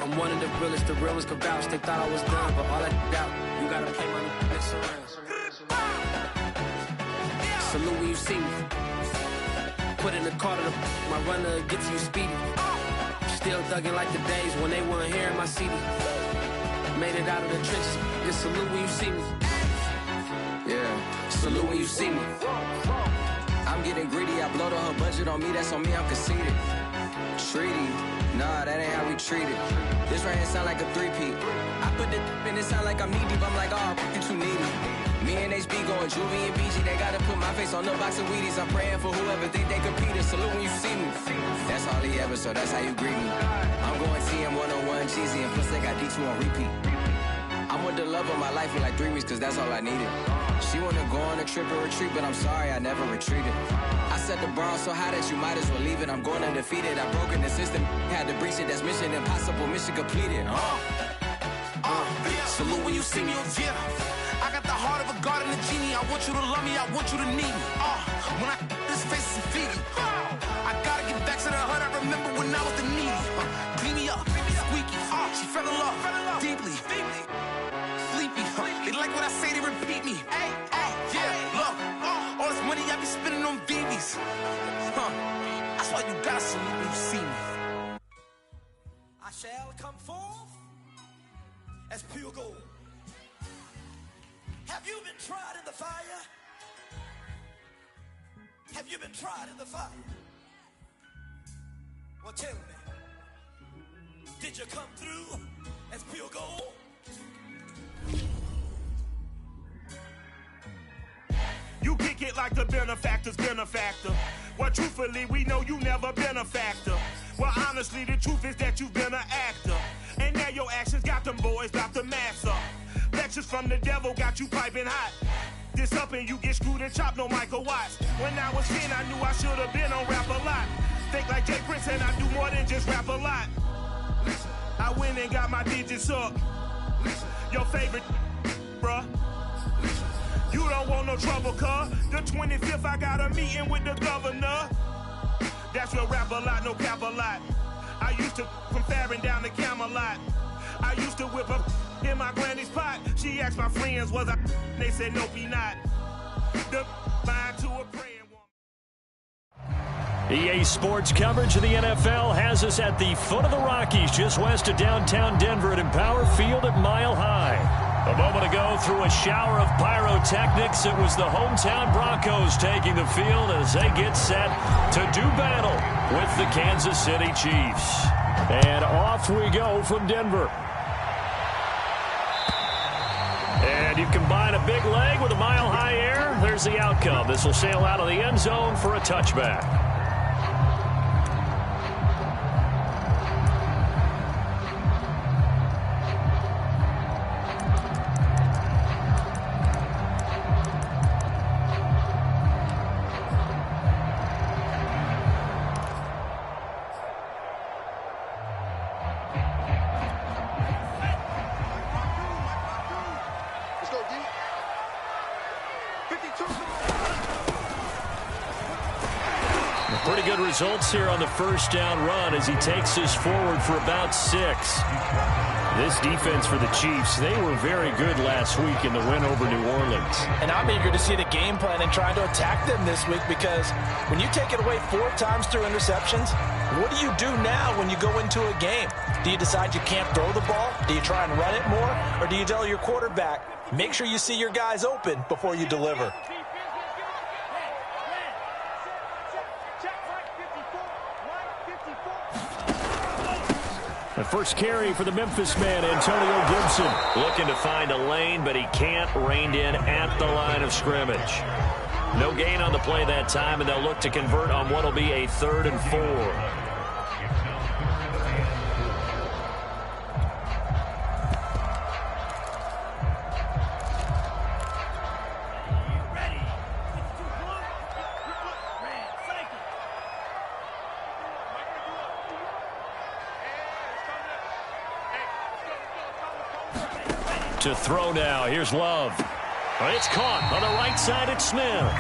I'm one of the realest, the real ones can vouch. They thought I was done, but all I doubt, you gotta play my next around. Salute when you see me. Put in the car to my runner, get to you speedy. Still thugging like the days when they weren't hearing my CD. Made it out of the trenches. Just salute when you see me. Yeah, salute when you see me. I'm getting greedy, I blowed on her budget on me, that's on me, I'm conceited. Treaty, nah, that ain't how we treat it. This right here sound like a three-peat. I put the in it sound like I'm knee-deep, I'm like, oh, you too needy. Me and HB going Juvie and BG, they gotta put my face on the box of Wheaties. I'm praying for whoever think they competed, salute when you see me. That's all he ever, so that's how you greet me. I'm going TM 101 cheesy, and plus they got D2 on repeat. I'm with the love of my life in like 3 weeks, cause that's all I needed. She wanna go on a trip and retreat, but I'm sorry, I never retreated. I set the bar so high that you might as well leave it. I'm going undefeated, I've broken the system, had to breach it, that's mission impossible, mission completed. Salute when you see me, yeah. I got the heart of a god and a genie. I want you to love me, I want you to need me. When I this face is feedy. I gotta get back to the hood, I remember when I was the needy. Clean me up, squeaky. She fell in love, deeply. Sleepy, they like what I say, they repeat me. Yeah, look, all this money I be spending on BBs. That's why you gotta salute when you see me. I shall come forth as pure gold. Have you been tried in the fire? Have you been tried in the fire? Well, tell me, did you come through as pure gold? You kick it like the benefactor's benefactor. Well, truthfully, we know you never been a factor. Well, honestly, the truth is that you've been an actor. And now your actions got them boys about to mass up. Lectures from the devil got you piping hot. This up and you get screwed and chopped, no Michael Watts. When I was 10, I knew I should have been on rap a lot. Think like Jay Prince and I do more than just rap a lot. I went and got my digits up. Your favorite, bruh. You don't want no trouble, cuz. The 25th, I got a meeting with the governor. That's real rap a lot, no cap a lot. I used to from Farron down to Camelot. I used to whip up in my granny's pot. She asked my friends, was I? They said, nope, he not. The mind to a praying woman. EA Sports coverage of the NFL has us at the foot of the Rockies, just west of downtown Denver at Empower Field at Mile High. A moment ago, through a shower of pyrotechnics, it was the hometown Broncos taking the field as they get set to do battle with the Kansas City Chiefs. And off we go from Denver. And you combine a big leg with a mile-high air, there's the outcome. This will sail out of the end zone for a touchback. Pretty good results here on the first down run as he takes us forward for about 6. This defense for the Chiefs, they were very good last week in the win over New Orleans. And I'm eager to see the game plan and trying to attack them this week, because when you take it away 4 times through interceptions, what do you do now when you go into a game? Do you decide you can't throw the ball? Do you try and run it more? Or do you tell your quarterback, make sure you see your guys open before you deliver? The first carry for the Memphis man, Antonio Gibson. Looking to find a lane, but he can't, reined in at the line of scrimmage. No gain on the play that time, and they'll look to convert on what will be a 3rd and 4. To throw now. Here's Love. It's caught on the right side. It's Smith.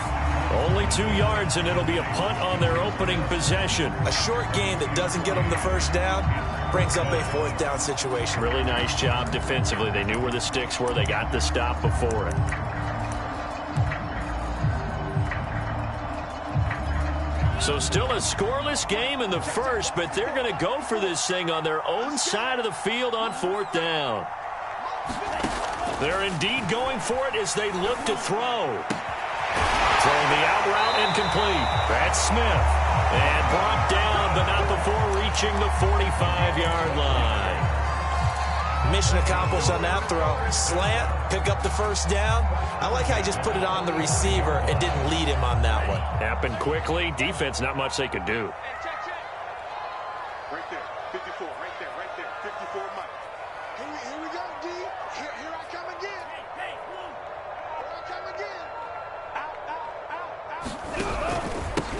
Only 2 yards, and it'll be a punt on their opening possession. A short game that doesn't get them the first down. brings up a 4th down situation. Really nice job defensively. They knew where the sticks were. They got the stop before it. So still a scoreless game in the first, but they're going to go for this thing on their own side of the field on 4th down. They're indeed going for it as they look to throw. Throwing the out route incomplete. That's Smith. And brought down, but not before reaching the 45-yard line. Mission accomplished on that throw. Slant, pick up the 1st down. I like how he just put it on the receiver and didn't lead him on that one. Happened quickly. Defense, not much they could do. Right there, 54, right there, 54 Mike. Here we go, D. Here I come again. Here I come again. Out.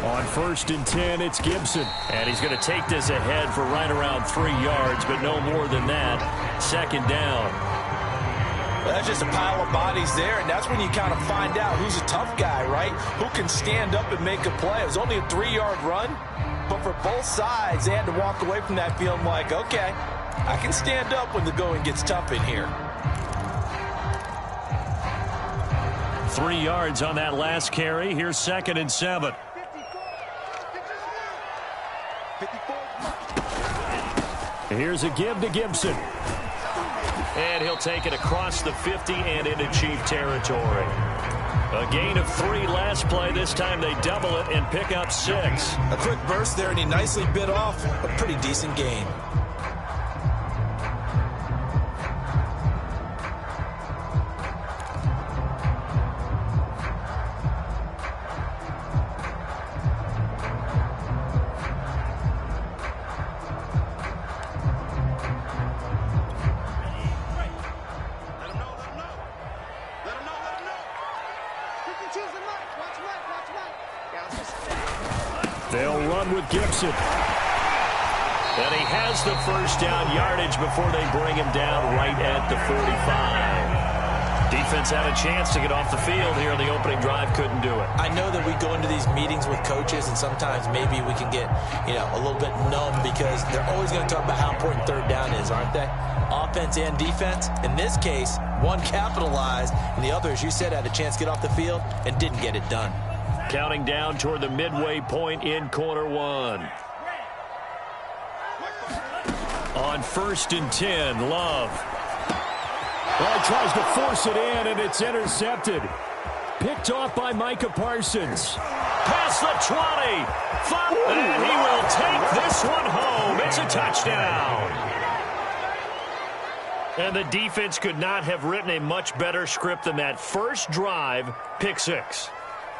On 1st and 10, it's Gibson. And he's going to take this ahead for right around 3 yards, but no more than that. 2nd down. That's just a pile of bodies there, and that's when you kind of find out who's a tough guy, right? Who can stand up and make a play. It was only a 3-yard run, but for both sides, they had to walk away from that feeling like, okay, I can stand up when the going gets tough in here. 3 yards on that last carry. Here's 2nd and 7. Here's a give to Gibson. And he'll take it across the 50 and into Chief territory. A gain of 3 last play. This time they double it and pick up 6. A quick burst there, and he nicely bit off a pretty decent gain. They'll run with Gibson. And he has the 1st down yardage before they bring him down right at the 45. Defense had a chance to get off the field here on the opening drive, couldn't do it. I know that we go into these meetings with coaches, and sometimes maybe we can get, a little bit numb because they're always going to talk about how important 3rd down is, aren't they? Offense and defense. In this case, one capitalized, and the other, as you said, had a chance to get off the field and didn't get it done. Counting down toward the midway point in quarter 1. On 1st and 10, Love. Well, tries to force it in, and it's intercepted. Picked off by Micah Parsons. Past the 20. And he will take this one home. It's a touchdown. And the defense could not have written a much better script than that. First drive, pick 6.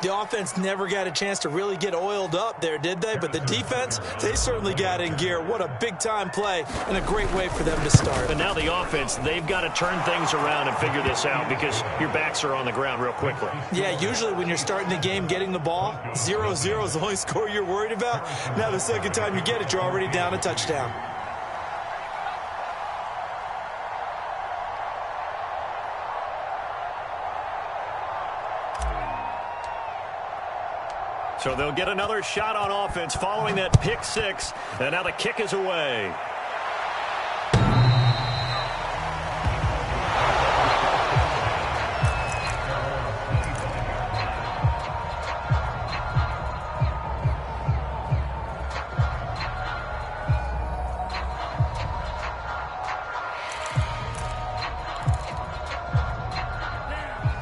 The offense never got a chance to really get oiled up there, did they? But the defense, they certainly got in gear. What a big-time play and a great way for them to start. And now the offense, they've got to turn things around and figure this out because your backs are on the ground real quickly. Yeah, usually when you're starting the game getting the ball, 0-0 is the only score you're worried about. Now the second time you get it, you're already down a touchdown. So they'll get another shot on offense following that pick 6. And now the kick is away.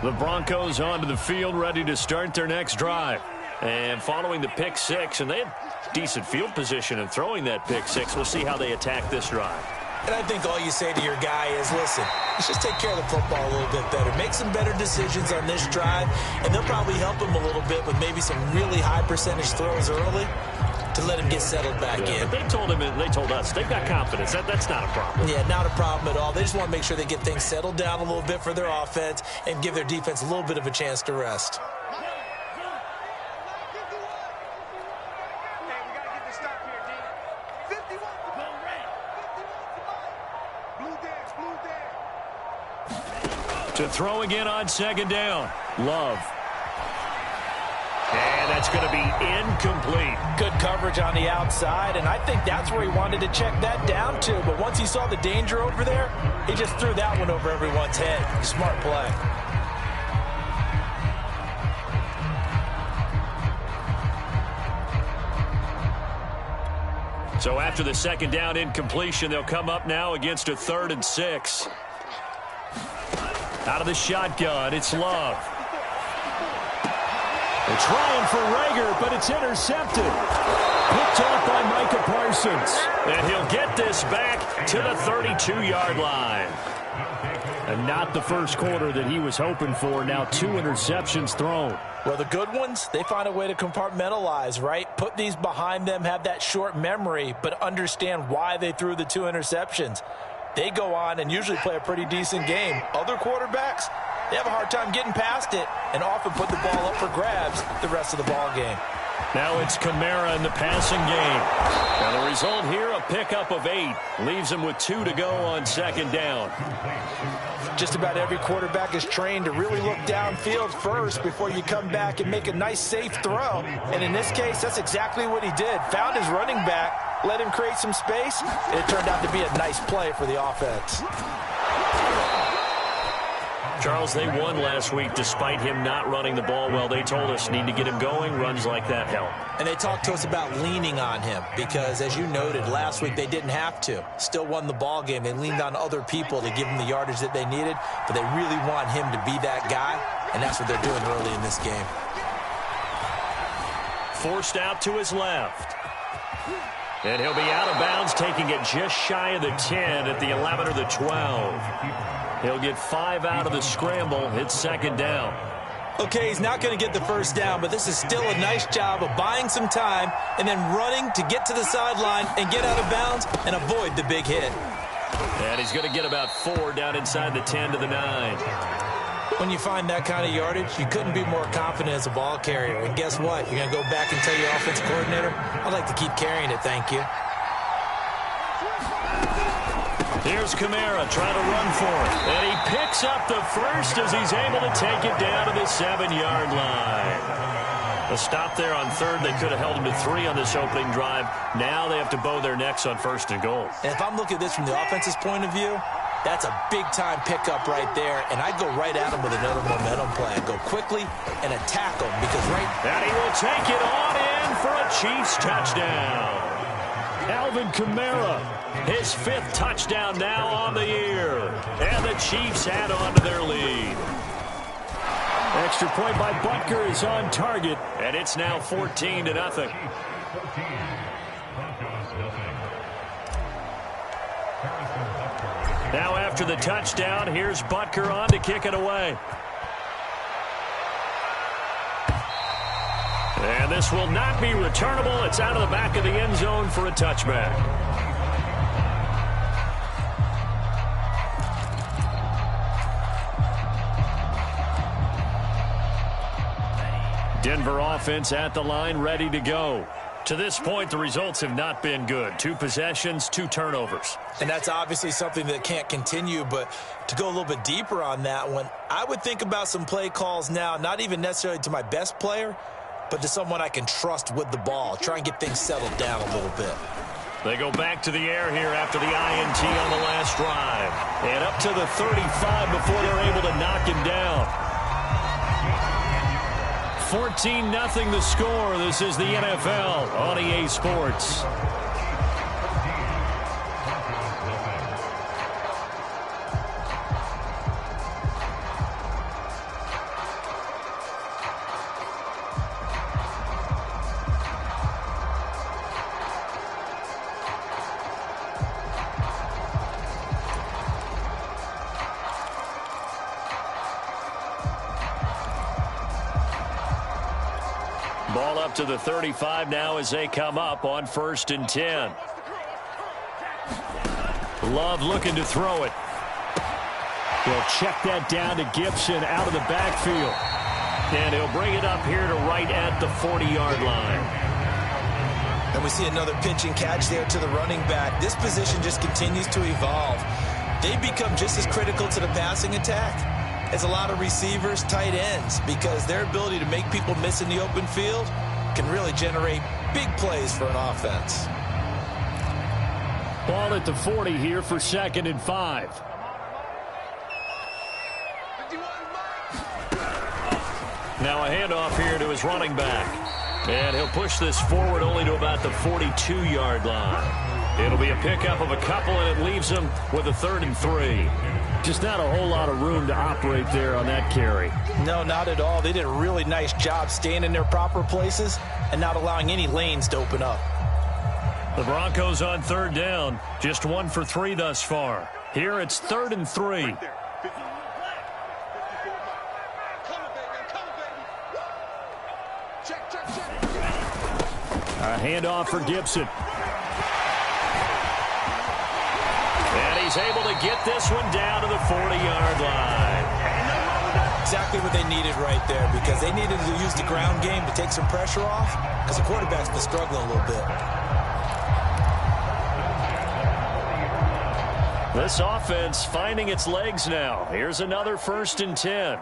The Broncos onto the field, ready to start their next drive. And following the pick 6, and they had decent field position in throwing that pick 6. We'll see how they attack this drive. And I think all you say to your guy is, listen, let's just take care of the football a little bit better. Make some better decisions on this drive, and they'll probably help him a little bit with maybe some really high percentage throws early to let him get settled back in. But they told him, and they told us, they've got confidence. That's not a problem. Yeah, not a problem at all. They just want to make sure they get things settled down a little bit for their offense and give their defense a little bit of a chance to rest. To throw again on 2nd down. Love. And That's going to be incomplete. Good coverage on the outside, and I think that's where he wanted to check that down to. But once he saw the danger over there, he just threw that one over everyone's head. Smart play. So after the second down incompletion, they'll come up now against a 3rd and 6. Out of the shotgun, it's Love. They're trying for Rager, but it's intercepted. Picked off by Micah Parsons. And he'll get this back to the 32-yard line. And not the first quarter that he was hoping for. Now 2 interceptions thrown. Well, the good ones, they find a way to compartmentalize, right? Put these behind them, have that short memory, but understand why they threw the 2 interceptions. They go on and usually play a pretty decent game. Other quarterbacks, they have a hard time getting past it and often put the ball up for grabs the rest of the ball game. Now it's Kamara in the passing game. Now the result here, a pickup of 8. Leaves him with 2 to go on second down. Just about every quarterback is trained to really look downfield first before you come back and make a nice, safe throw. And in this case, that's exactly what he did. Found his running back, let him create some space, and it turned out to be a nice play for the offense. Charles, they won last week despite him not running the ball well. They told us need to get him going. Runs like that help. And they talked to us about leaning on him because, as you noted, last week they didn't have to. Still won the ball game. They leaned on other people to give him the yardage that they needed, but they really want him to be that guy, and that's what they're doing early in this game. Forced out to his left. And he'll be out of bounds, taking it just shy of the 10 at the 11 or the 12. He'll get 5 out of the scramble. It's second down. Okay, he's not going to get the first down, but this is still a nice job of buying some time and then running to get to the sideline and get out of bounds and avoid the big hit. And he's going to get about 4 down inside the 10 to the 9. When you find that kind of yardage, you couldn't be more confident as a ball carrier. And guess what? You're going to go back and tell your offensive coordinator, I'd like to keep carrying it, thank you. Here's Kamara trying to run for it. And he picks up the first as he's able to take it down to the 7-yard line. A stop there on 3rd. They could have held him to 3 on this opening drive. Now they have to bow their necks on 1st and goal. And if I'm looking at this from the offense's point of view, that's a big-time pickup right there. And I'd go right at him with another momentum play. I'd go quickly and attack him because And he will take it on in for a Chiefs touchdown. Alvin Kamara, his 5th touchdown now on the year. And the Chiefs add on to their lead. Extra point by Butker is on target. And it's now 14-0. Now after the touchdown, here's Butker on to kick it away. And this will not be returnable. It's out of the back of the end zone for a touchback. Denver offense at the line, ready to go. To this point, the results have not been good. 2 possessions, 2 turnovers. And that's obviously something that can't continue, but to go a little bit deeper on that one, I would think about some play calls now, not even necessarily to my best player, but to someone I can trust with the ball. Try and get things settled down a little bit. They go back to the air here after the INT on the last drive. And up to the 35 before they're able to knock him down. 14-0 the score. This is the NFL on EA Sports. Ball up to the 35 now as they come up on 1st and 10. Love looking to throw it. He'll check that down to Gibson out of the backfield. And he'll bring it up here to right at the 40-yard line. And we see another pitch and catch there to the running back. This position just continues to evolve. They become just as critical to the passing attack as a lot of receivers, tight ends, because their ability to make people miss in the open field can really generate big plays for an offense. Ball at the 40 here for 2nd and 5. Now a handoff here to his running back. And he'll push this forward only to about the 42-yard line. It'll be a pickup of a couple, and it leaves him with a 3rd and 3. Just not a whole lot of room to operate there on that carry. No, not at all. They did a really nice job staying in their proper places and not allowing any lanes to open up. The Broncos on 3rd down. Just 1 for 3 thus far. Here it's 3rd and 3. A handoff for Gibson. And he's able to get this one down to the 40-yard line. Exactly what they needed right there, because they needed to use the ground game to take some pressure off, because the quarterback's been struggling a little bit. This offense finding its legs now. Here's another 1st and 10.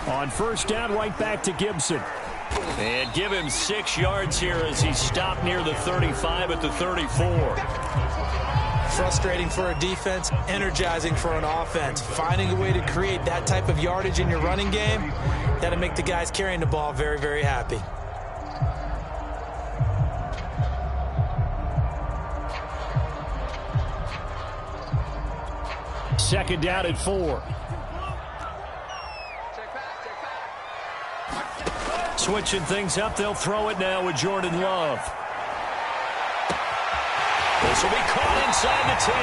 On 1st down, right back to Gibson. And give him 6 yards here as he stopped near the 35 at the 34. Frustrating for a defense, energizing for an offense. Finding a way to create that type of yardage in your running game, that'll make the guys carrying the ball very, very happy. Second down at 4. Switching things up, they'll throw it now with Jordan Love. This will be caught inside the 10.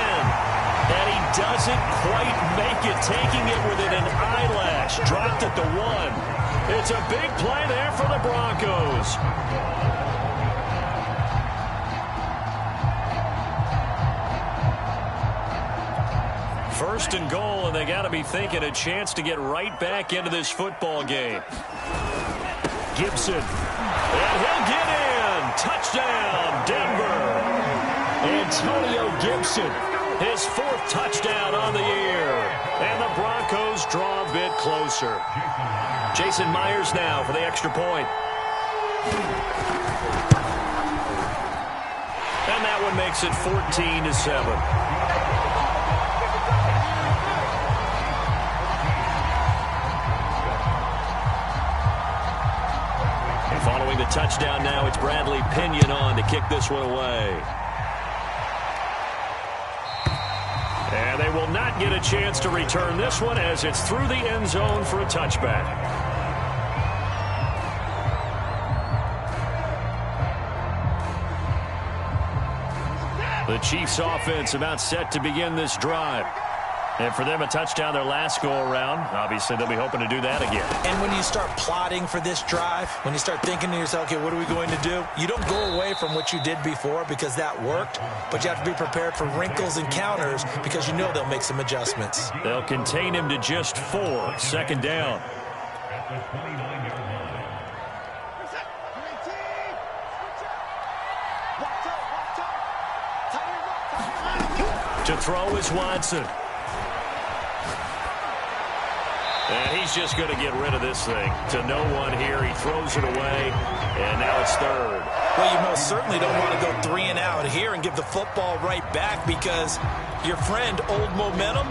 And he doesn't quite make it, taking it within an eyelash. Dropped at the 1. It's a big play there for the Broncos. First and goal, and they got to be thinking a chance to get right back into this football game. Gibson, and he'll get in. Touchdown, Denver. Antonio Gibson, his 4th touchdown on the year. And the Broncos draw a bit closer. Jason Myers now for the extra point. And that one makes it 14-7. Following the touchdown now, it's Bradley Pinion on to kick this one away. And they will not get a chance to return this one as it's through the end zone for a touchback. The Chiefs offense about set to begin this drive. And for them, a touchdown their last go-around. Obviously, they'll be hoping to do that again. And when you start plotting for this drive, when you start thinking to yourself, okay, what are we going to do? You don't go away from what you did before because that worked, but you have to be prepared for wrinkles and counters because you know they'll make some adjustments. They'll contain him to just 4. 2nd down. To throw is Watson. And he's just going to get rid of this thing to no one here. He throws it away, and now it's 3rd. Well, you most certainly don't want to go 3 and out here and give the football right back because your friend, Old Momentum,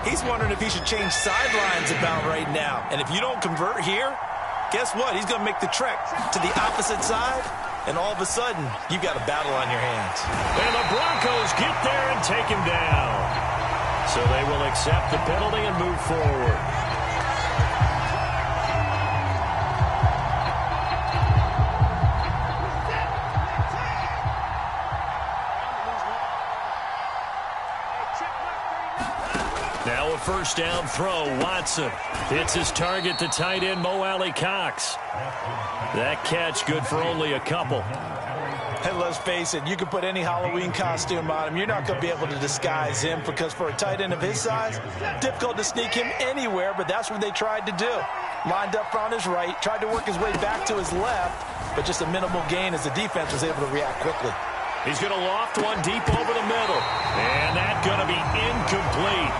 he's wondering if he should change sidelines about right now. And if you don't convert here, guess what? He's going to make the trek to the opposite side, and all of a sudden, you've got a battle on your hands. And the Broncos get there and take him down. So they will accept the penalty and move forward. Now a 1st down throw. Watson hits his target to tight end Mo Alley-Cox. That catch good for only a couple. And let's face it, you can put any Halloween costume on him. You're not going to be able to disguise him because for a tight end of his size, difficult to sneak him anywhere, but that's what they tried to do. Lined up on his right, tried to work his way back to his left, but just a minimal gain as the defense was able to react quickly. He's going to loft one deep over the middle. And that's going to be incomplete.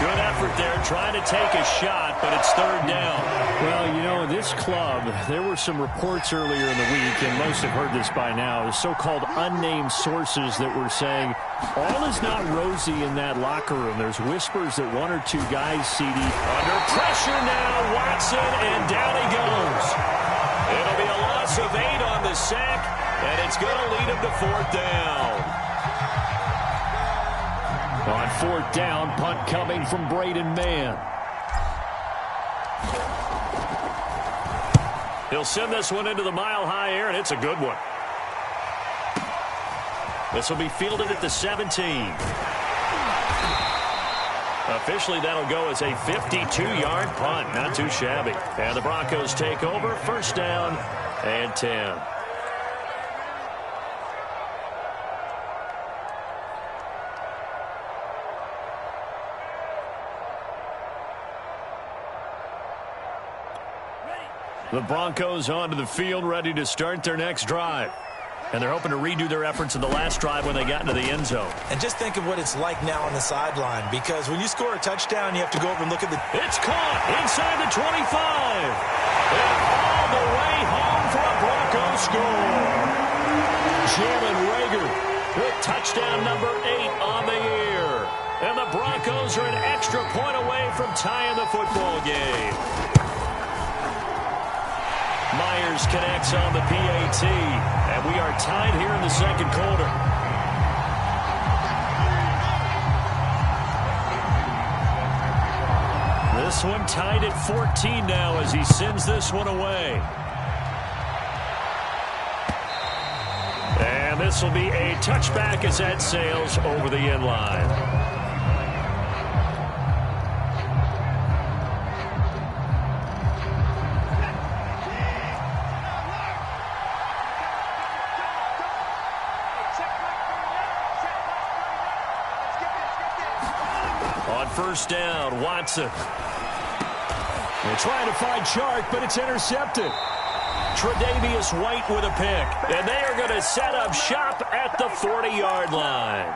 Good effort there trying to take a shot, but it's third down. Well, you know, this club, there were some reports earlier in the week, and most have heard this by now, the so-called unnamed sources that were saying all is not rosy in that locker room. There's whispers that one or two guys, CD, under pressure now, Watson, and down he goes. It'll be a loss of 8 on the sack, and it's going to lead him to fourth down. On fourth down, punt coming from Braden Mann. He'll send this one into the mile-high air, and it's a good one. This will be fielded at the 17. Officially, that'll go as a 52-yard punt. Not too shabby. And the Broncos take over. First down and 10. The Broncos onto the field, ready to start their next drive. And they're hoping to redo their efforts in the last drive when they got into the end zone. And just think of what it's like now on the sideline, because when you score a touchdown, you have to go over and look at the... It's caught inside the 25. And all the way home for a Broncos score. Jalen Reagor with touchdown number 8 on the year. And the Broncos are an extra point away from tying the football game. Myers connects on the PAT, and we are tied here in the second quarter. This one tied at 14 now as he sends this one away. And this will be a touchback as that sails over the end line. First down, Watson. They're trying to find Chark, but it's intercepted. Tre'Davious White with a pick. And they are going to set up shop at the 40-yard line.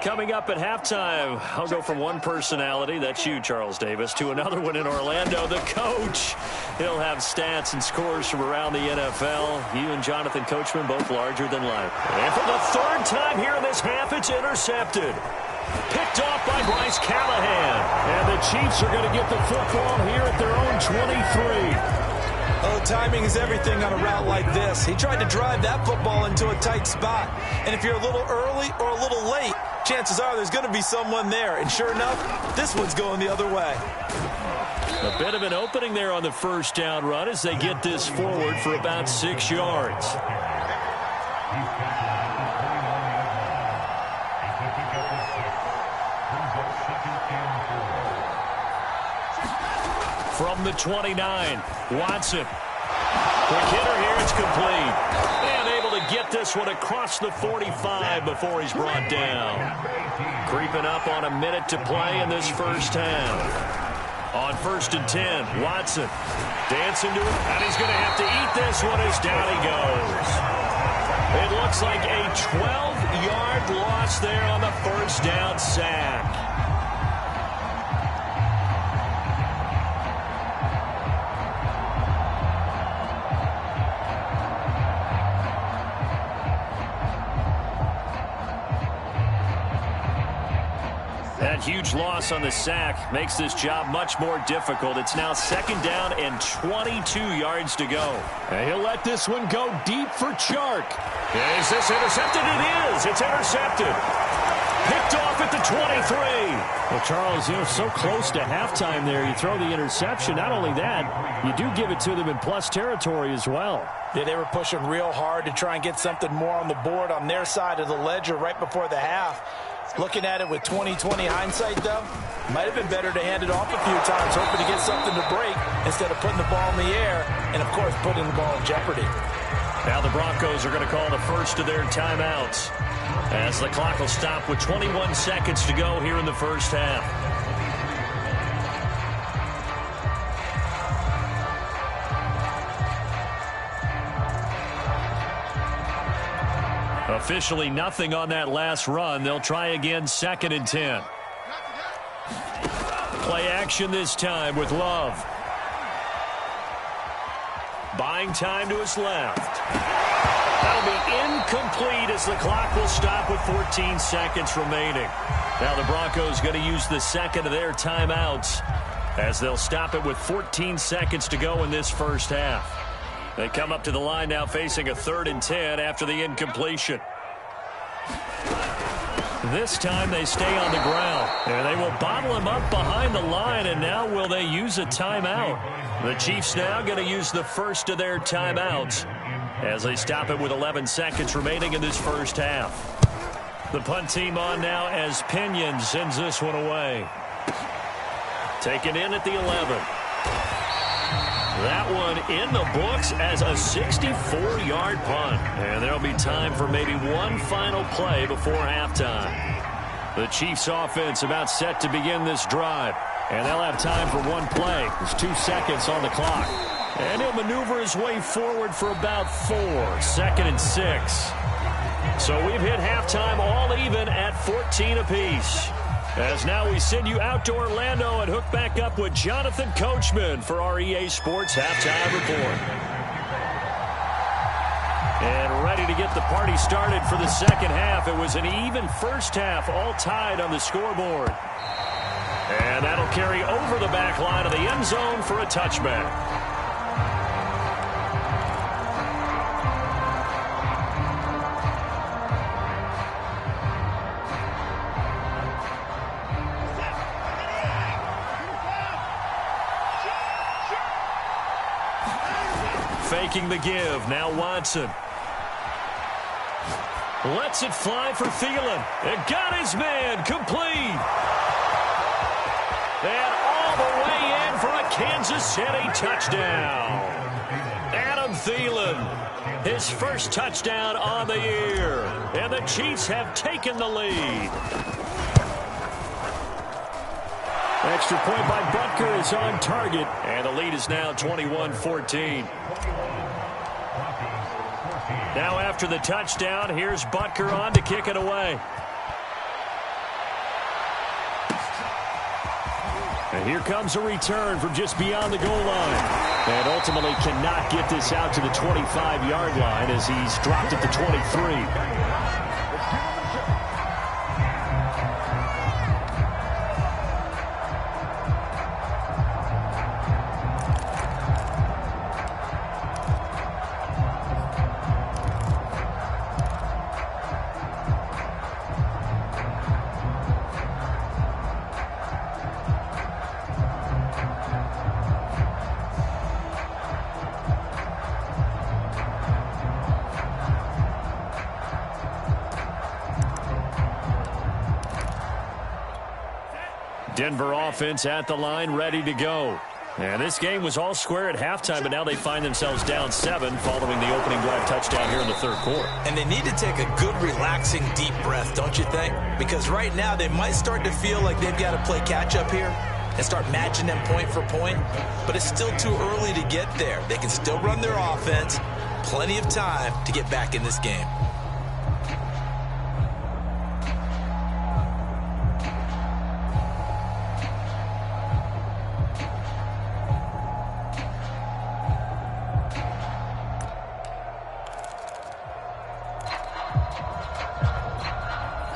Coming up at halftime, I'll go from one personality, that's you, Charles Davis, to another one in Orlando, the coach. He'll have stats and scores from around the NFL. You and Jonathan Coachman, both larger than life. And for the third time here in this half, it's intercepted. Picked off by Bryce Callahan. And the Chiefs are going to get the football here at their own 23. Oh, timing is everything on a route like this. He tried to drive that football into a tight spot. And if you're a little early or a little late, chances are there's going to be someone there. And sure enough, this one's going the other way. A bit of an opening there on the first down run as they get this forward for about 6 yards. From the 29, Watson. Quick hitter here, it's complete. And able to get this one across the 45 before he's brought down. Creeping up on a minute to play in this first half. On first and 10, Watson dancing to it, and he's going to have to eat this one as down he goes. It looks like a 12-yard loss there on the first down sack. That huge loss on the sack makes this job much more difficult. It's now second down and 22 yards to go. And he'll let this one go deep for Chark. Is this intercepted? It is. It's intercepted. Picked off at the 23. Well, Charles, you know, so close to halftime there. You throw the interception. Not only that, you do give it to them in plus territory as well. Yeah, they were pushing real hard to try and get something more on the board on their side of the ledger right before the half. Looking at it with 20/20 hindsight, though, might have been better to hand it off a few times, hoping to get something to break instead of putting the ball in the air and, of course, putting the ball in jeopardy. Now the Broncos are going to call the first of their timeouts as the clock will stop with 21 seconds to go here in the first half. Officially nothing on that last run. They'll try again, 2nd and 10. Play action this time with Love. Buying time to his left. That'll be incomplete as the clock will stop with 14 seconds remaining. Now the Broncos going to use the second of their timeouts as they'll stop it with 14 seconds to go in this first half. They come up to the line now facing a 3rd and 10 after the incompletion. This time they stay on the ground. And they will bottle him up behind the line, and now will they use a timeout? The Chiefs now going to use the first of their timeouts as they stop it with 11 seconds remaining in this first half. The punt team on now as Pinion sends this one away. Taken in at the 11. That one in the books as a 64-yard punt. And there'll be time for maybe one final play before halftime. The Chiefs offense about set to begin this drive. And they'll have time for one play. There's 2 seconds on the clock. And he'll maneuver his way forward for about 4. 2nd and 6. So we've hit halftime all even at 14 apiece. As now we send you out to Orlando and hook back up with Jonathan Coachman for our EA Sports Halftime Report. And ready to get the party started for the second half. It was an even first half, all tied on the scoreboard. And that'll carry over the back line of the end zone for a touchback. Faking the give. Now Watson. Lets it fly for Thielen. And got his man complete. And all the way in for a Kansas City touchdown. Adam Thielen, his first touchdown on the year. And the Chiefs have taken the lead. Extra point by Butker is on target. And the lead is now 21-14. Now after the touchdown, here's Butker on to kick it away. And here comes a return from just beyond the goal line. And ultimately cannot get this out to the 25-yard line as he's dropped at the 23. Denver offense at the line, ready to go. And this game was all square at halftime, but now they find themselves down 7 following the opening drive touchdown here in the third quarter. And they need to take a good, relaxing, deep breath, don't you think? Because right now they might start to feel like they've got to play catch-up here and start matching them point for point. But it's still too early to get there. They can still run their offense. Plenty of time to get back in this game.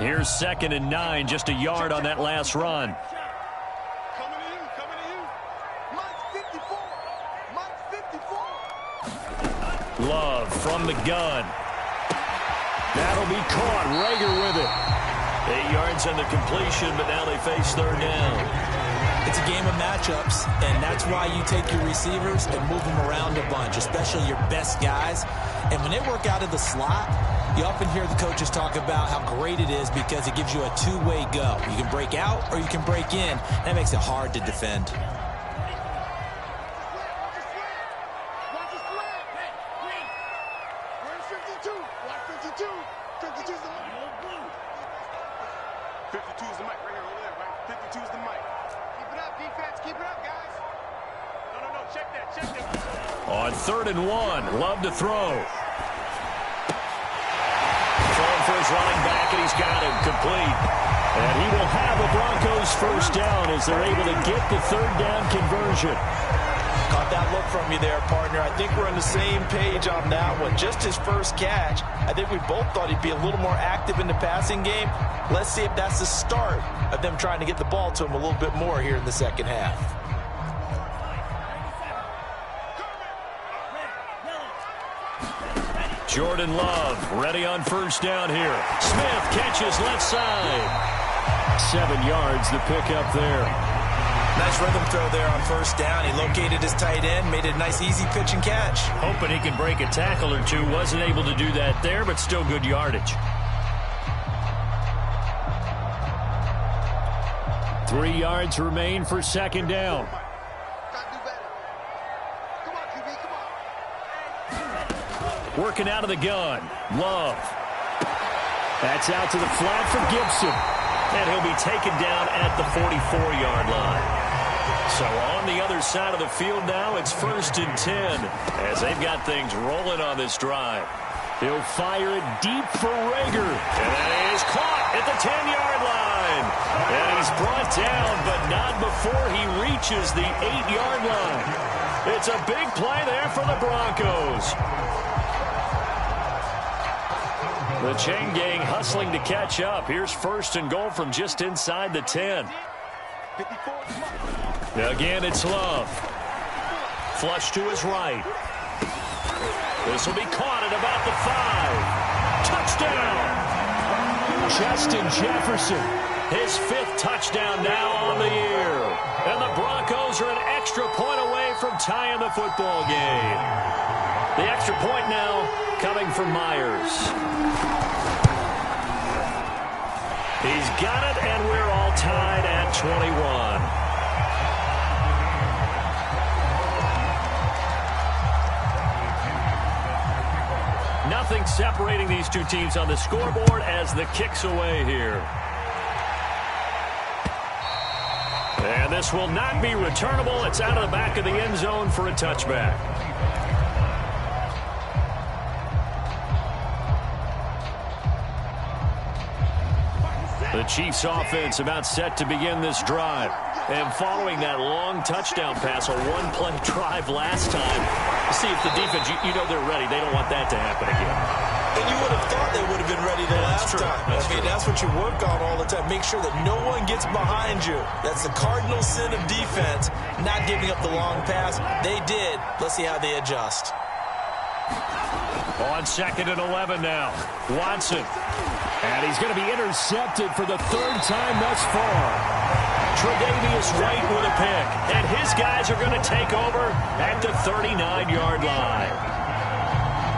Here's 2nd and 9, just a yard on that last run. Coming to you. Mike 54. Mike 54. Love from the gun. That'll be caught. Rager with it. 8 yards on the completion, but now they face third down. It's a game of matchups, and that's why you take your receivers and move them around a bunch, especially your best guys. And when they work out of the slot, you often hear the coaches talk about how great it is because it gives you a two-way go. You can break out or you can break in. That makes it hard to defend. Watch the slant. Where's 52? Watch 52. 52's the mic. 52's the mic right here, over there, right? 52's the mic. Keep it up, defense. Keep it up, guys. No. Check that. On 3rd and 1, Love to throw. Throwing for goes running back, and he's got him complete. And he will have a Broncos first down as they're able to get the third down conversion. Caught that look from you there, partner. I think we're on the same page on that one. Just his first catch, I think we both thought he'd be a little more active in the passing game. Let's see if that's the start of them trying to get the ball to him a little bit more here in the second half. Jordan Love ready on first down here. Smith catches left side. 7 yards the pickup there. Nice rhythm throw there on first down. He located his tight end, made it a nice easy pitch and catch. Hoping he can break a tackle or two. Wasn't able to do that there, but still good yardage. 3 yards remain for second down. Working out of the gun. Love. That's out to the flat for Gibson. And he'll be taken down at the 44-yard line. So on the other side of the field now, it's 1st and 10 as they've got things rolling on this drive. He'll fire it deep for Rager. And that is caught at the 10-yard line. And he's brought down, but not before he reaches the 8-yard line. It's a big play there for the Broncos. The chain gang hustling to catch up. Here's 1st and goal from just inside the 10. Again, it's Love. Flush to his right. This will be caught at about the 5. Touchdown! Justin Jefferson. His 5th touchdown now on the year. And the Broncos are an extra point away from tying the football game. The extra point now coming from Myers. He's got it, and we're all tied at 21. Nothing separating these two teams on the scoreboard as the kick's away here. And this will not be returnable. It's out of the back of the end zone for a touchback. The Chiefs offense about set to begin this drive. And following that long touchdown pass, a one-play drive last time, see if the defense, you know they're ready. They don't want that to happen again. And you would have thought they would have been ready the last time. That's what you work on all the time. Make sure that no one gets behind you. That's the cardinal sin of defense, not giving up the long pass. They did. Let's see how they adjust. On 2nd and 11 now. Watson. And he's going to be intercepted for the 3rd time thus far. Tre'Davious White with a pick. And his guys are going to take over at the 39-yard line.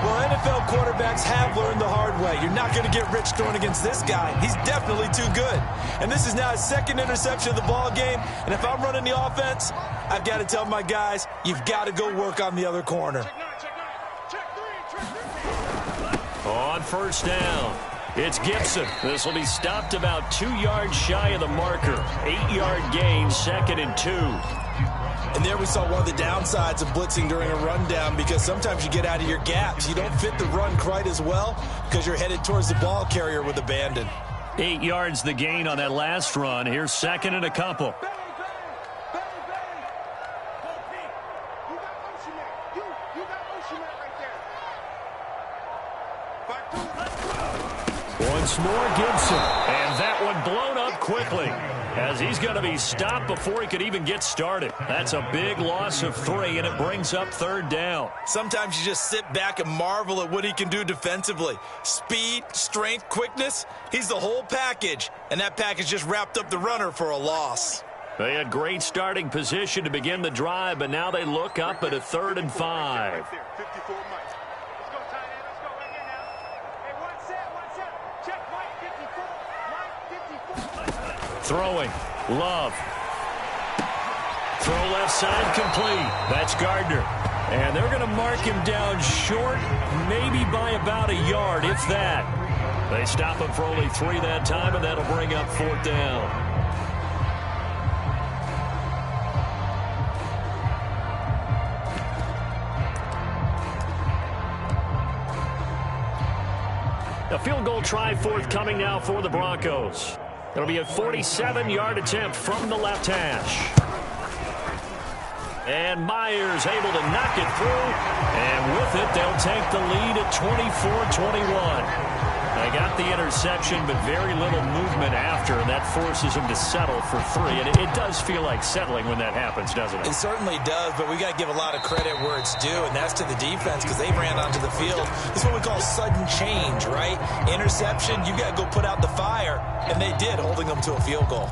Well, NFL quarterbacks have learned the hard way. You're not going to get rich throwing against this guy. He's definitely too good. And this is now his 2nd interception of the ball game. And if I'm running the offense, I've got to tell my guys, you've got to go work on the other corner. On first down, it's Gibson. This will be stopped about 2 yards shy of the marker. 8-yard gain, 2nd and 2. And there we saw one of the downsides of blitzing during a rundown, because sometimes you get out of your gaps. You don't fit the run quite as well because you're headed towards the ball carrier with abandon. 8 yards the gain on that last run. Here's 2nd and a couple. Once more, Gibson. And that one blown up quickly as he's going to be stopped before he could even get started. That's a big loss of 3, and it brings up 3rd down. Sometimes you just sit back and marvel at what he can do defensively. Speed, strength, quickness, he's the whole package. And that package just wrapped up the runner for a loss. They had great starting position to begin the drive, but now they look up at a 3rd and 5. Throwing. Love. Throw left side complete. That's Gardner. And they're going to mark him down short, maybe by about a yard, if that. They stop him for only 3 that time, and that'll bring up 4th down. A field goal try forthcoming now for the Broncos. It'll be a 47-yard attempt from the left hash. And Myers able to knock it through. And with it, they'll take the lead at 24-21. They got the interception, but very little movement after, and that forces him to settle for 3. And it does feel like settling when that happens, doesn't it? It certainly does, but we got to give a lot of credit where it's due, and that's to the defense because they ran onto the field. It's what we call sudden change, right? Interception, you got to go put out the fire, and they did, holding them to a field goal.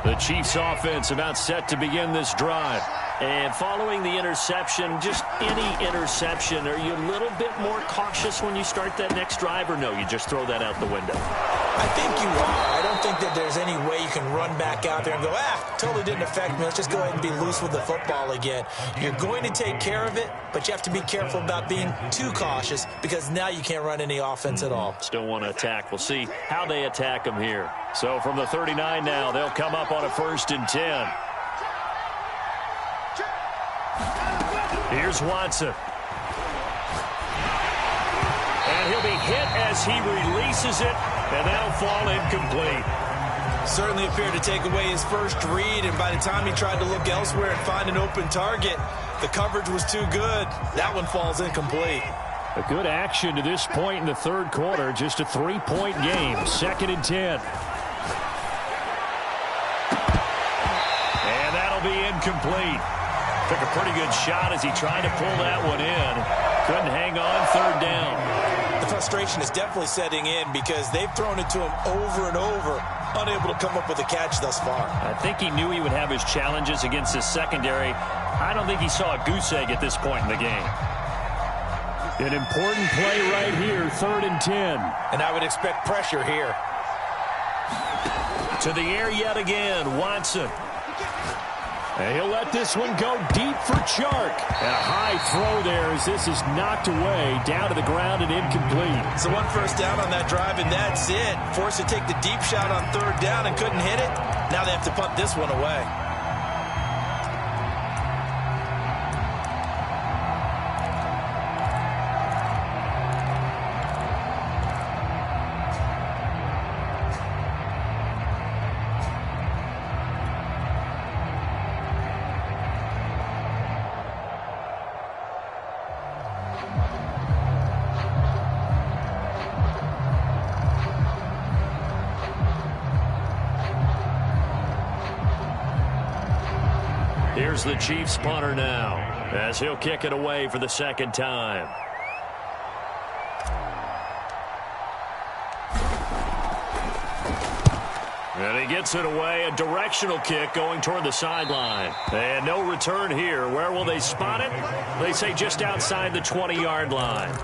The Chiefs offense about set to begin this drive. And following the interception, just any interception, are you a little bit more cautious when you start that next drive, or no, you just throw that out the window? I think you are. I don't think that there's any way you can run back out there and go, totally didn't affect me. Let's just go ahead and be loose with the football again. You're going to take care of it, but you have to be careful about being too cautious because now you can't run any offense at all. Still want to attack. We'll see how they attack them here. So from the 39 now, they'll come up on a 1st and 10. Here's Watson. And he'll be hit as he releases it, and that'll fall incomplete. Certainly appeared to take away his first read, and by the time he tried to look elsewhere and find an open target, the coverage was too good. That one falls incomplete. A good action to this point in the 3rd quarter. Just a 3-point game. 2nd and 10. And that'll be incomplete. Took a pretty good shot as he tried to pull that one in. Couldn't hang on 3rd down. The frustration is definitely setting in because they've thrown it to him over and over, unable to come up with a catch thus far. I think he knew he would have his challenges against his secondary. I don't think he saw a goose egg at this point in the game. An important play right here, 3rd and 10. And I would expect pressure here. To the air yet again, Watson. And he'll let this one go deep for Chark. And a high throw there as this is knocked away, down to the ground and incomplete. So 1 first down on that drive, and that's it. Forced to take the deep shot on 3rd down and couldn't hit it. Now they have to punt this one away. Here's the Chiefs punter now, as he'll kick it away for the 2nd time. And he gets it away, a directional kick going toward the sideline. And no return here. Where will they spot it? They say just outside the 20-yard line.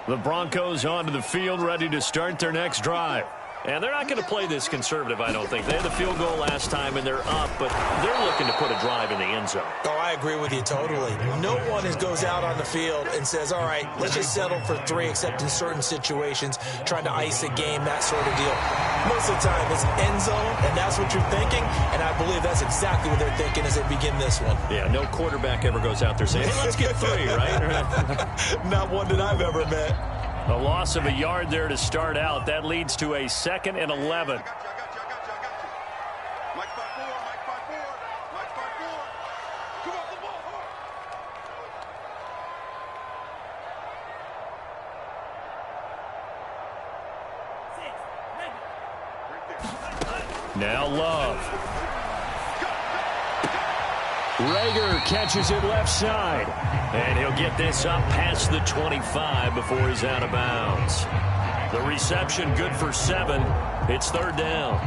The Broncos onto the field, ready to start their next drive. And they're not going to play this conservative, I don't think. They had the field goal last time, and they're up, but they're looking to put a drive in the end zone. Oh, I agree with you totally. No one goes out on the field and says, all right, let's just settle for 3, except in certain situations, trying to ice a game, that sort of deal. Most of the time, it's end zone, and that's what you're thinking, and I believe that's exactly what they're thinking as they begin this one. Yeah, no quarterback ever goes out there saying, hey, let's get 3, right? Not one that I've ever met. A loss of a yard there to start out. That leads to a 2nd and 11. Mike 5-4, Mike 5-4, Mike 5-4. Come off the ball. Now Love. Reagor catches it left side. And he'll get this up past the 25 before he's out of bounds. The reception good for 7. It's 3rd down.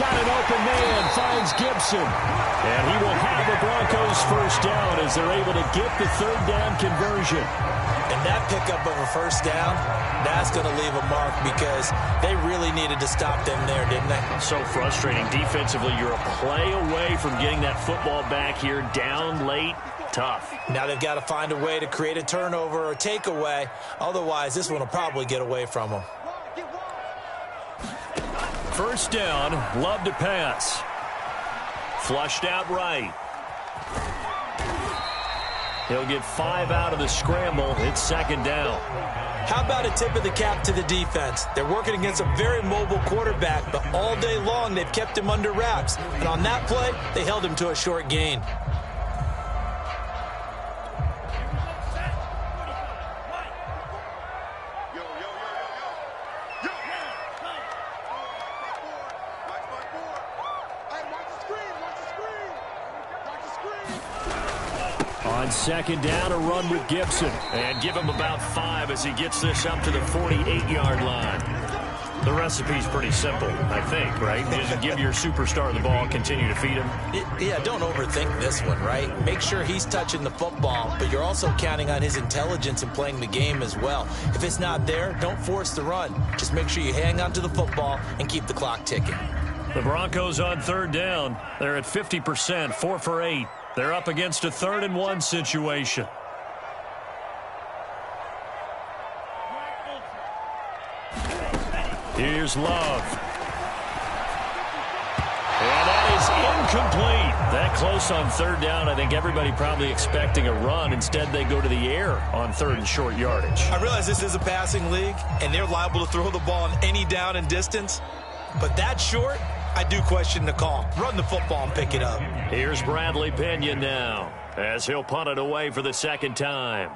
got an open man, finds Gibson. And he will have the Broncos first down as they're able to get the third down conversion. And that pickup of a first down, that's going to leave a mark because they really needed to stop them there, didn't they? So frustrating. Defensively, you're a play away from getting that football back here down late. Tough. Now they've got to find a way to create a turnover or takeaway. Otherwise, this one will probably get away from them. First down, Love to pass. Flushed out right. He'll get 5 out of the scramble. It's second down. How about a tip of the cap to the defense? They're working against a very mobile quarterback, but all day long they've kept him under wraps. And on that play, they held him to a short gain. On second down, a run with Gibson. And give him about 5 as he gets this up to the 48-yard line. The recipe's pretty simple, I think, right? Just give your superstar the ball, continue to feed him. Yeah, don't overthink this one, right? Make sure he's touching the football, but you're also counting on his intelligence and playing the game as well. If it's not there, don't force the run. Just make sure you hang on to the football and keep the clock ticking. The Broncos on third down. They're at 50%, 4 for 8. They're up against a 3rd and 1 situation. Here's Love. And that is incomplete. That close on third down. I think everybody probably expecting a run. Instead, they go to the air on 3rd and short yardage. I realize this is a passing league, and they're liable to throw the ball on any down and distance. But that short, I do question the call. Run the football and pick it up. Here's Bradley Pinion now as he'll punt it away for the second time.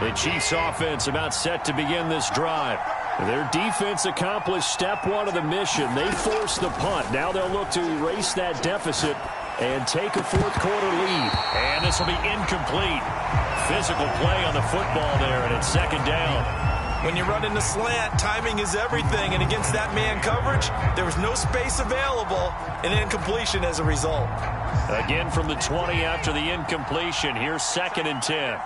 The Chiefs offense about set to begin this drive. Their defense accomplished step 1 of the mission. They forced the punt. Now they'll look to erase that deficit and take a fourth quarter lead. And this will be incomplete. Physical play on the football there, and it's second down. When you're running the slant, timing is everything. And against that man coverage, there was no space available, and incompletion as a result. Again from the 20 after the incompletion. Here's 2nd and 10.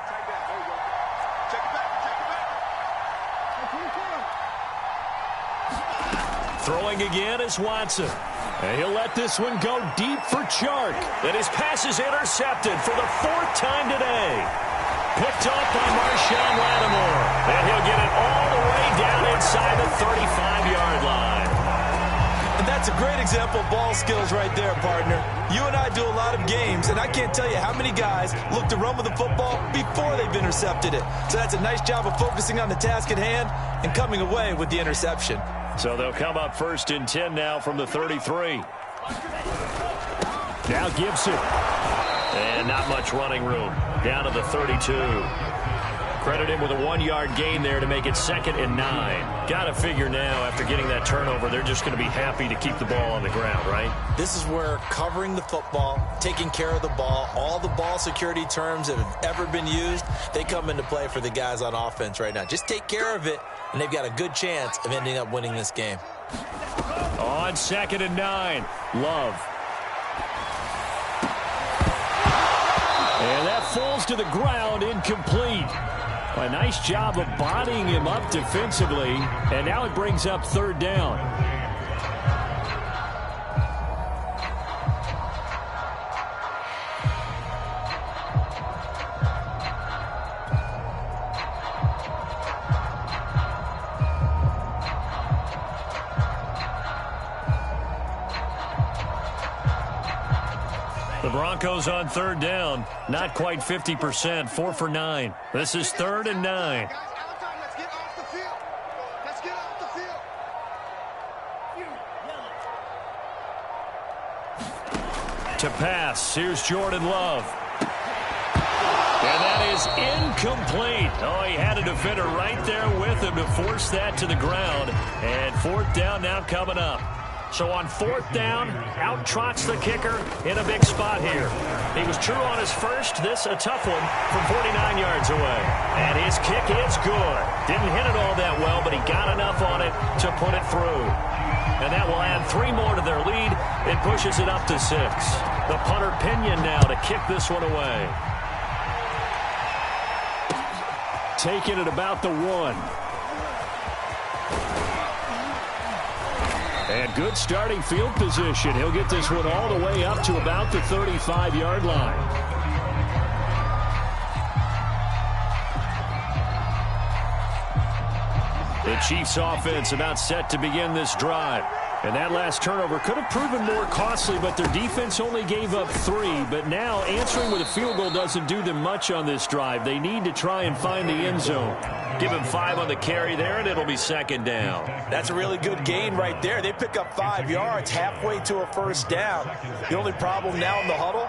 Throwing again is Watson. And he'll let this one go deep for Chark. And his pass is intercepted for the 4th time today. Picked off by Marshawn Lattimore. And he'll get it all the way down inside the 35-yard line. And that's a great example of ball skills right there, partner. You and I do a lot of games, and I can't tell you how many guys look to run with the football before they've intercepted it. So that's a nice job of focusing on the task at hand and coming away with the interception. So they'll come up 1st and 10 now from the 33. Now Gibson. And not much running room. Down to the 32. Credit him with a 1-yard gain there to make it 2nd and 9. Got to figure now, after getting that turnover, they're just going to be happy to keep the ball on the ground, right? This is where covering the football, taking care of the ball, all the ball security terms that have ever been used, they come into play for the guys on offense right now. Just take care of it, and they've got a good chance of ending up winning this game. On 2nd and 9, Love. And that falls to the ground, incomplete. A nice job of bodying him up defensively, and now it brings up 3rd down. The Broncos on 3rd down, not quite 50%, 4 for 9. This is 3rd and 9. Let's get off the field. Let's get off the field. To pass, here's Jordan Love. And that is incomplete. Oh, he had a defender right there with him to force that to the ground. And fourth down now coming up. So on fourth down, out trots the kicker in a big spot here. He was true on his first. This a tough one from 49 yards away. And his kick is good. Didn't hit it all that well, but he got enough on it to put it through. And that will add 3 more to their lead. It pushes it up to 6. The punter Pinion now to kick this one away. Taking it about the 1. And good starting field position. He'll get this one all the way up to about the 35-yard line. The Chiefs offense about set to begin this drive. And that last turnover could have proven more costly, but their defense only gave up 3. But now answering with a field goal doesn't do them much on this drive. They need to try and find the end zone. Give him 5 on the carry there, and it'll be second down. That's a really good gain right there. They pick up 5 yards halfway to a first down. The only problem now in the huddle,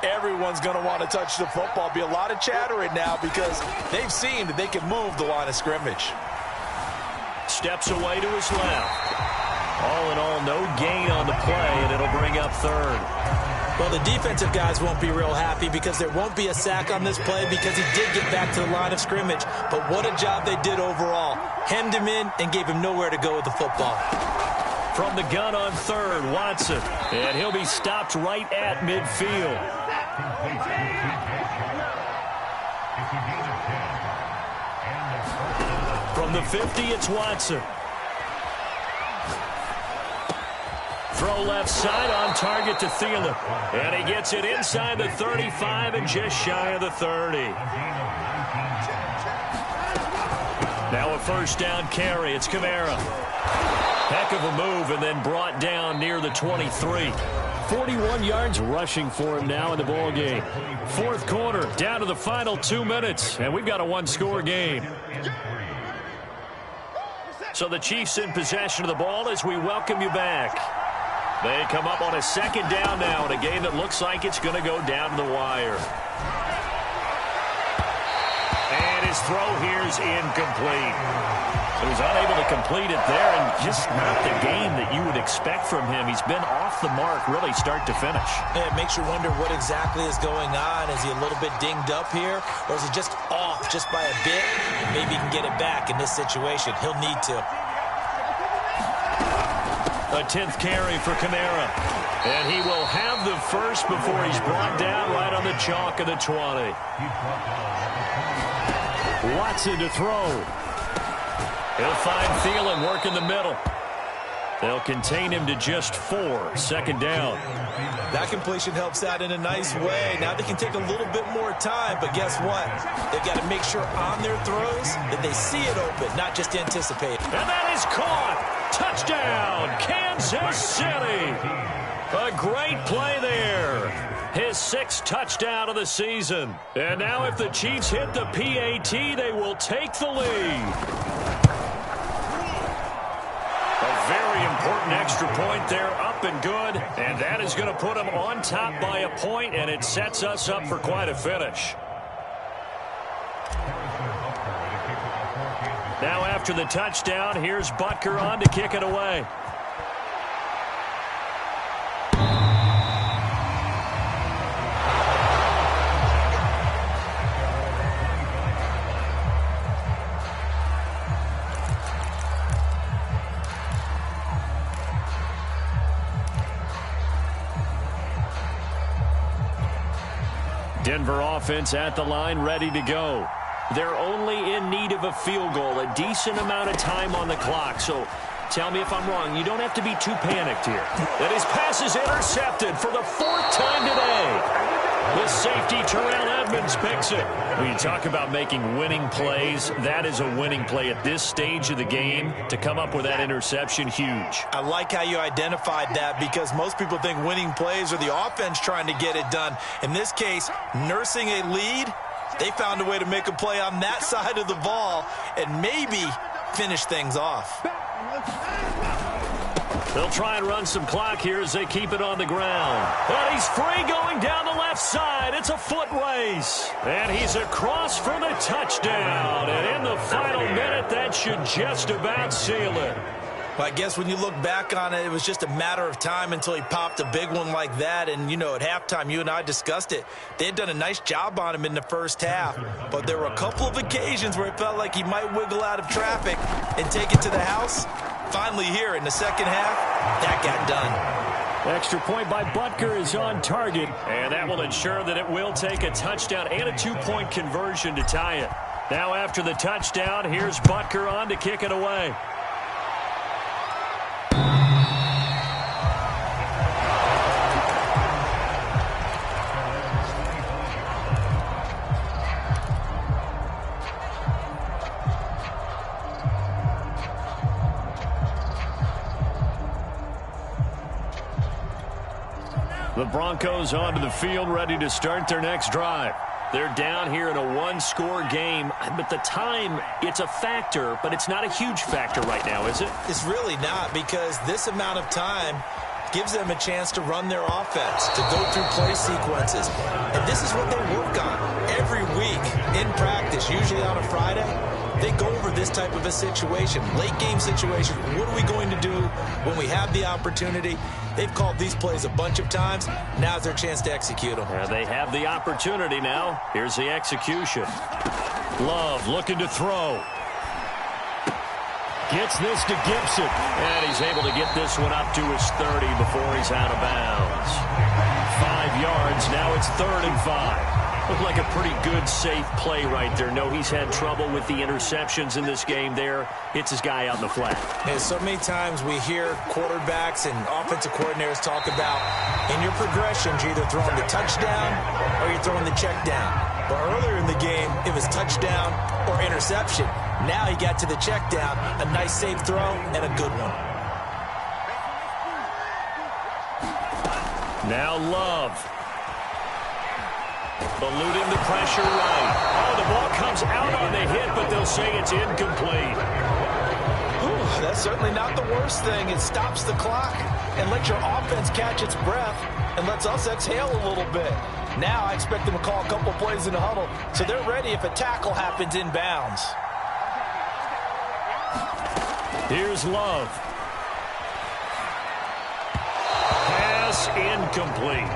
everyone's going to want to touch the football. Be a lot of chattering now because they've seen that they can move the line of scrimmage. Steps away to his left. All in all, no gain on the play, and it'll bring up third. Well, the defensive guys won't be real happy because there won't be a sack on this play because he did get back to the line of scrimmage. But what a job they did overall. Hemmed him in and gave him nowhere to go with the football. From the gun on third, Watson. And he'll be stopped right at midfield. From the 50, it's Watson. Throw left side on target to Thielen. And he gets it inside the 35 and just shy of the 30. Now a first down carry. It's Kamara. Heck of a move and then brought down near the 23. 41 yards rushing for him now in the ball game. Fourth quarter, down to the final 2 minutes, and we've got a one-score game. So the Chiefs in possession of the ball as we welcome you back. They come up on a second down now in a game that looks like it's going to go down to the wire. And his throw here is incomplete. He was unable to complete it there, and just not the game that you would expect from him. He's been off the mark really start to finish. Yeah, it makes you wonder what exactly is going on. Is he a little bit dinged up here, or is he just off just by a bit? Maybe he can get it back in this situation. He'll need to. A 10th carry for Kamara. And he will have the first before he's brought down right on the chalk of the 20. Watson to throw. He'll find Thielen working the middle. They'll contain him to just 4. Second down. That completion helps out in a nice way. Now they can take a little bit more time, but guess what? They've got to make sure on their throws that they see it open, not just anticipate. And that is caught. Touchdown, Kansas City. A great play there. His 6th touchdown of the season. And now if the Chiefs hit the PAT, they will take the lead. A very important extra point there, up and good. And that is going to put them on top by a point, and it sets us up for quite a finish. Now after the touchdown, here's Butker on to kick it away. Denver offense at the line, ready to go. They're only in need of a field goal, a decent amount of time on the clock. So tell me if I'm wrong. You don't have to be too panicked here. And his pass is intercepted for the 4th time today. The safety, Terrell Edmonds, picks it. When you talk about making winning plays, that is a winning play at this stage of the game. To come up with that interception, huge. I like how you identified that because most people think winning plays are the offense trying to get it done. In this case, nursing a lead, they found a way to make a play on that side of the ball and maybe finish things off. They'll try and run some clock here as they keep it on the ground. And he's free going down the left side. It's a foot race. And he's across for the touchdown. And in the final minute, that should just about seal it. Well, I guess when you look back on it, it was just a matter of time until he popped a big one like that. And, you know, at halftime, you and I discussed it. They had done a nice job on him in the first half. But there were a couple of occasions where it felt like he might wiggle out of traffic and take it to the house. Finally here in the second half, that got done. Extra point by Butker is on target. And that will ensure that it will take a touchdown and a 2-point conversion to tie it. Now after the touchdown, here's Butker on to kick it away. The Broncos onto the field, ready to start their next drive. They're down here in a one-score game, but the time, it's a factor, but it's not a huge factor right now, is it? It's really not, because this amount of time gives them a chance to run their offense, to go through play sequences. And this is what they work on every week in practice, usually on a Friday. They go over this type of a situation, late game situation. What are we going to do when we have the opportunity? They've called these plays a bunch of times. Now's their chance to execute them. They have the opportunity now. Here's the execution. Love looking to throw. Gets this to Gibson. And he's able to get this one up to his 30 before he's out of bounds. 5 yards. Now it's 3rd and 5. Looked like a pretty good, safe play right there. No, he's had trouble with the interceptions in this game there. Hits his guy out in the flat. And so many times we hear quarterbacks and offensive coordinators talk about in your progressions, you're either throwing the touchdown or you're throwing the check down. But earlier in the game, it was touchdown or interception. Now he got to the check down, a nice safe throw, and a good one. Now Love. Eluding the pressure right. Oh, the ball comes out on the hit, but they'll say it's incomplete. Ooh, that's certainly not the worst thing. It stops the clock and lets your offense catch its breath and lets us exhale a little bit. Now I expect them to call a couple plays in the huddle, so they're ready if a tackle happens inbounds. Here's Love. Pass incomplete.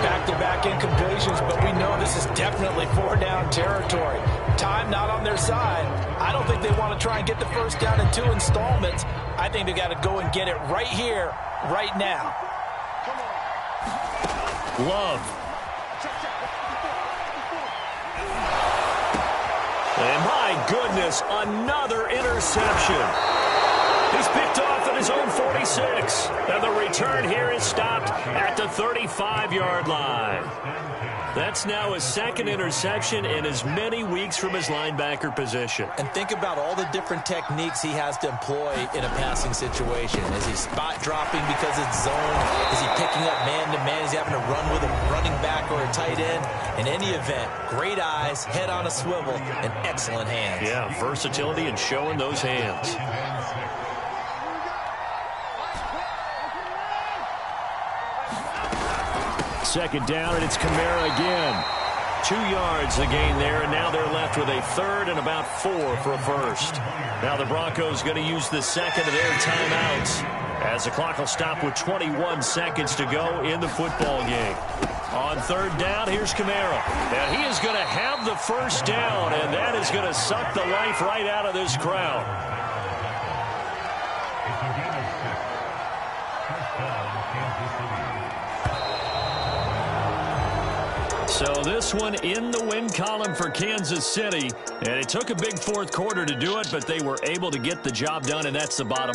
Back-to-back incompletions, but we know this is definitely 4-down territory. Time not on their side. I don't think they want to try and get the first down in 2 installments. I think they got to go and get it right here, right now. Love. And my goodness, another interception. He's picked off at his own 46. And the return here is stopped at the 35-yard line. That's now his 2nd interception in as many weeks from his linebacker position. And think about all the different techniques he has to employ in a passing situation. Is he spot dropping because it's zone? Is he picking up man-to-man? Is he having to run with a running back or a tight end? In any event, great eyes, head on a swivel, and excellent hands. Yeah, versatility and showing those hands. Second down, and it's Kamara again. 2 yards the gain there, and now they're left with a 3rd and about 4 for a first. Now the Broncos going to use the 2nd of their timeouts as the clock will stop with 21 seconds to go in the football game. On 3rd down, here's Kamara. And he is going to have the first down, and that is going to suck the life right out of this crowd. So this one in the win column for Kansas City. And it took a big 4th quarter to do it, but they were able to get the job done, and that's the bottom